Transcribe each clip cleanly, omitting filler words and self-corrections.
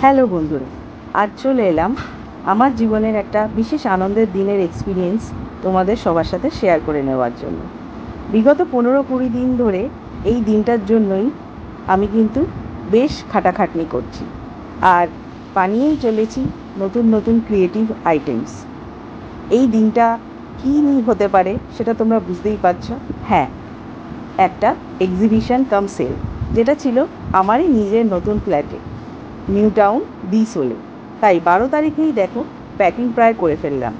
Hello বন্ধুরা, আজ চলে এলাম আমার জীবনের একটা বিশেষ আনন্দের দিনের এক্সপিরিয়েন্স তোমাদের সবার সাথে শেয়ার করে নেওয়ার জন্য। বিগত 15-20 দিন ধরে এই দিনটার জন্যই আমি কিন্তু বেশ খাটাখাটনি করছি আর বানিয়েই চলেছি নতুন নতুন ক্রিয়েটিভ আইটেমস। এই দিনটা কী হতে পারে সেটা তোমরা বুঝতেই পারছো। হ্যাঁ, একটা এক্সিবিশন কাম সেল, যেটা ছিল আমারই নিজের নতুন ফ্ল্যাটে, নিউ টাউন বিসোলে। তাই 12 তারিখেই দেখো প্যাকিং প্রায় করে ফেললাম।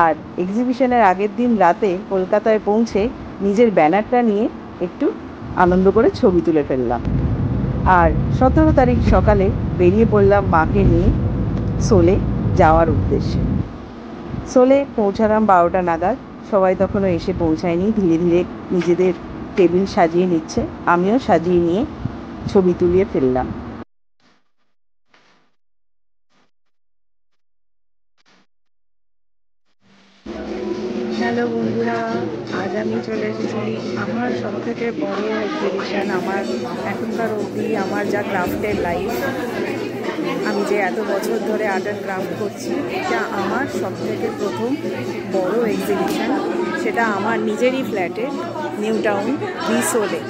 আর এক্সিবিশনের আগের দিন রাতে কলকাতায় পৌঁছে নিজের ব্যানারটা নিয়ে একটু আনন্দ করে ছবি তুলে ফেললাম। আর 17 তারিখ সকালে বেরিয়ে পড়লাম মাকে নিয়ে সোলে যাওয়ার উদ্দেশ্যে। সোলে পৌঁছালাম 12টা নাগাদ। সবাই তখনও এসে পৌঁছায়নি, ধীরে ধীরে নিজেদের টেবিল সাজিয়ে নিচ্ছে, আমিও সাজিয়ে নিয়ে ছবি তুলিয়ে ফেললাম। হ্যালো বন্ধুরা, আজ আমি চলে এসেছি আমার সবথেকে বড় এক্সিবিশন। আমার এখনকার অবধি আমার যা ক্রাফটের লাইফ, আমি যে এত বছর ধরে আর্ট অ্যান্ড ক্রাফট করছি, এটা আমার সবথেকে প্রথম বড় এক্সিবিশন। সেটা আমার নিজেরই ফ্ল্যাটে, নিউ টাউন বিসোলে।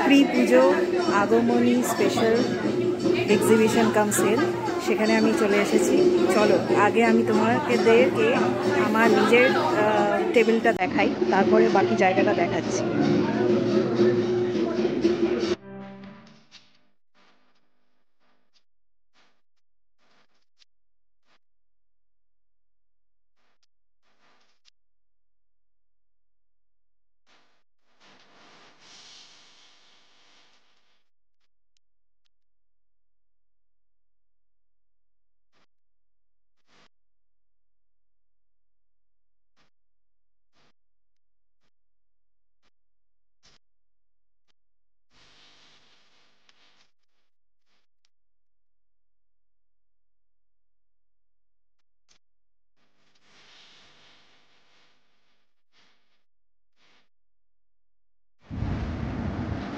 প্রি পুজো আগমনী স্পেশাল এক্সিবিশন কাম সেল, সেখানে আমি চলে এসেছি। চলো আগে আমি তোমাদেরকে আমার নিজের টেবিলটা দেখাই, তারপরে বাকি জায়গাটা দেখাচ্ছি।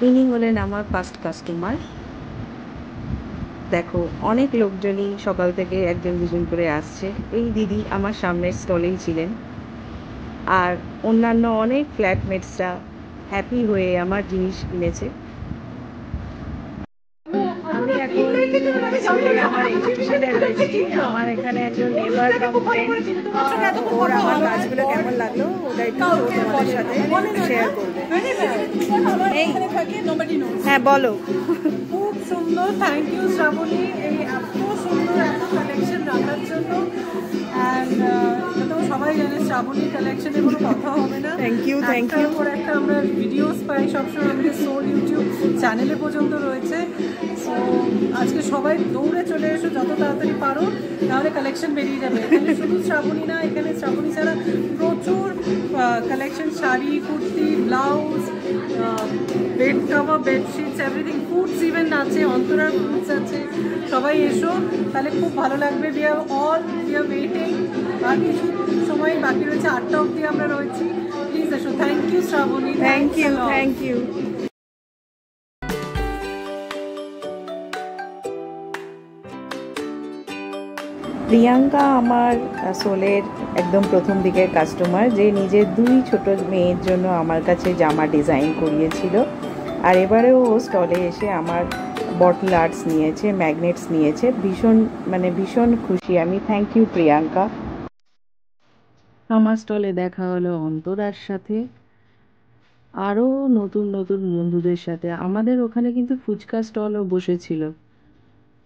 ইনি হলেন আমার ফার্স্ট কাস্টমার। দেখো, অনেক লোকজনই সকাল থেকে একজন দুজন করে আসছে। এই দিদি আমার সামনের স্টলেই ছিলেন, আর অন্যান্য অনেক ফ্ল্যাটমেটসরা হ্যাপি হয়ে আমার জিনিস কিনেছে। আমি এখন আমার এক্সিবিশনে রয়েছি। আমার এখানে একজন নেবার কাম ফ্রেন্ড, ওর আমার কাজগুলো কেমন লাগলো ওটা একটু তোমাদের সাথে শেয়ার করবে। হ্যাঁ বলো। খুব সুন্দর, থ্যাংক ইউ শ্রাবণী এই এত সুন্দর এত কালেকশন রাখার জন্য। অ্যান্ড তো সবাই জানে শ্রাবণীর কালেকশনে কোনো কথা হবে না। Thank you, thank you. পর একটা আমরা ভিডিওস পাই সবসময়, আমাদের সোল ইউটিউব চ্যানেলে পর্যন্ত রয়েছে। সো আজকে সবাই দৌড়ে চলে এসো যত তাড়াতাড়ি পারো, নাহলে কালেকশন বেরিয়ে যাবে। এখানে শুধু শ্রাবণী না, এখানে শ্রাবণী ছাড়া প্রচুর collection, sari, kurti, blouse, bed cover, bedsheets, everything, foods even আছে, অন্তরার ফুডস আছে। সবাই এসো, তাহলে খুব ভালো লাগবে। We are waiting. আর কিছু সময় বাকি রয়েছে, 8টা অবধি আমরা রয়েছি। প্লিজ এসো। Thank you Shrabani. Thank you, thank you. Priyanka আমার সোলের একদম প্রথম দিকের কাস্টমার, যে নিজের 2 ছোট মেয়ের জন্য আমার কাছে জামা ডিজাইন করিয়েছিল। আর এবারেও ও স্টলে এসে আমার বটল আর্টস নিয়েছে, ম্যাগনেটস নিয়েছে। ভীষণ খুশি আমি। Thank you Priyanka. আমার স্টলে দেখা হলো অন্তরার সাথে, আরও নতুন নতুন বন্ধুদের সাথে। আমাদের ওখানে কিন্তু ফুচকা স্টলও বসেছিল,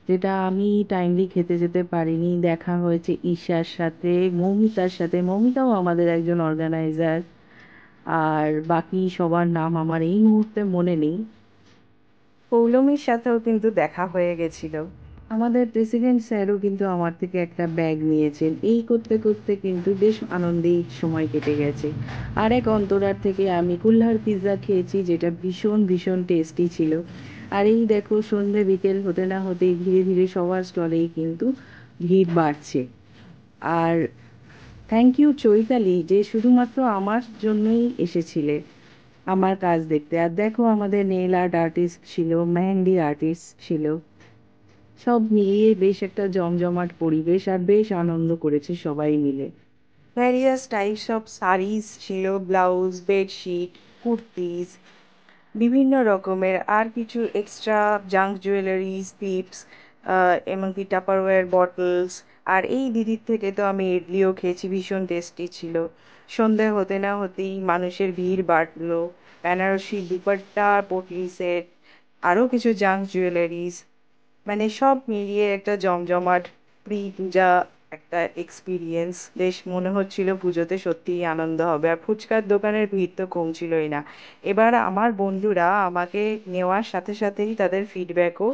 যেটা আমি টাইমলি খেতে যেতে পারিনি। দেখা হয়েছে ঈশার সাথে, মৌমিতার সাথে। মৌমিতাও আমাদের একজন অর্গানাইজার। আর বাকি সবার নাম আমার এই মুহূর্তে মনে নেই। পৌলমীর সাথেও কিন্তু দেখা হয়ে গেছিল। আমাদের প্রেসিডেন্ট স্যারও কিন্তু আমার থেকে একটা ব্যাগ নিয়েছেন। এই করতে করতে কিন্তু বেশ আনন্দেই সময় কেটে গেছে। আর এক অন্তরার থেকে আমি কুল্হার পিৎজা খেয়েছি, যেটা ভীষণ ভীষণ টেস্টি ছিল। আর এই দেখো, সন্ধে বিকেল হতে না হতেই ধীরে ধীরে সবার স্টলেই কিন্তু ভিড় বাড়ছে। আর থ্যাংক ইউ চৈতালি, যে শুধুমাত্র আমার জন্যই এসেছিলে আমার কাজ দেখতে। আর দেখো, আমাদের নেইল আর্ট আর্টিস্ট ছিল, মেহেন্দি আর্টিস্ট ছিল। সব মিলিয়ে বেশ একটা জমজমাট পরিবেশ আর বেশ আনন্দ করেছে সবাই মিলে। ভ্যারিয়াস টাইপস অফ শাড়িজ ছিল, ব্লাউজ, বেডশিট, কুর্তিজ, বিভিন্ন রকমের আর কিছু এক্সট্রা জাঙ্ক জুয়েলারিজ, টিপস, এমনকি টাপারওয়্যার বটলস। আর এই দিদির থেকে তো আমি ইডলিও খেয়েছি, ভীষণ টেস্টি ছিল। সন্ধে হতে না হতেই মানুষের ভিড় বাড়লো, বেনারসি দুপাট্টা, পটলি সেট, আরও কিছু জাঙ্ক জুয়েলারিজ, মানে সব মিলিয়ে একটা জমজমাট প্রি পূজা একটা এক্সপিরিয়েন্স। বেশ মনে হচ্ছিল পুজোতে সত্যিই আনন্দ হবে, আর ফুচকার দোকানের ভিড় তো কমছিলই না। এবার আমার বন্ধুরা আমাকে নেওয়ার সাথে সাথেই তাদের ফিডব্যাকও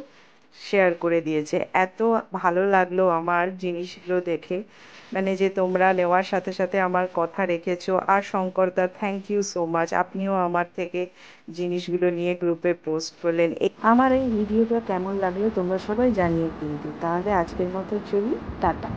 শেয়ার করে দিয়েছে। এত ভালো লাগলো আমার জিনিসগুলো দেখে, মানে যে তোমরা নেওয়ার সাথে সাথে আমার কথা রেখেছো। আর শঙ্করদা, থ্যাংক ইউ সো মাচ, আপনিও আমার থেকে জিনিসগুলো নিয়ে গ্রুপে পোস্ট করলেন। আমার এই ভিডিওটা কেমন লাগলো তোমরা সবাই জানিও কিন্তু। তাহলে আজকের মতো চলি, টাটা।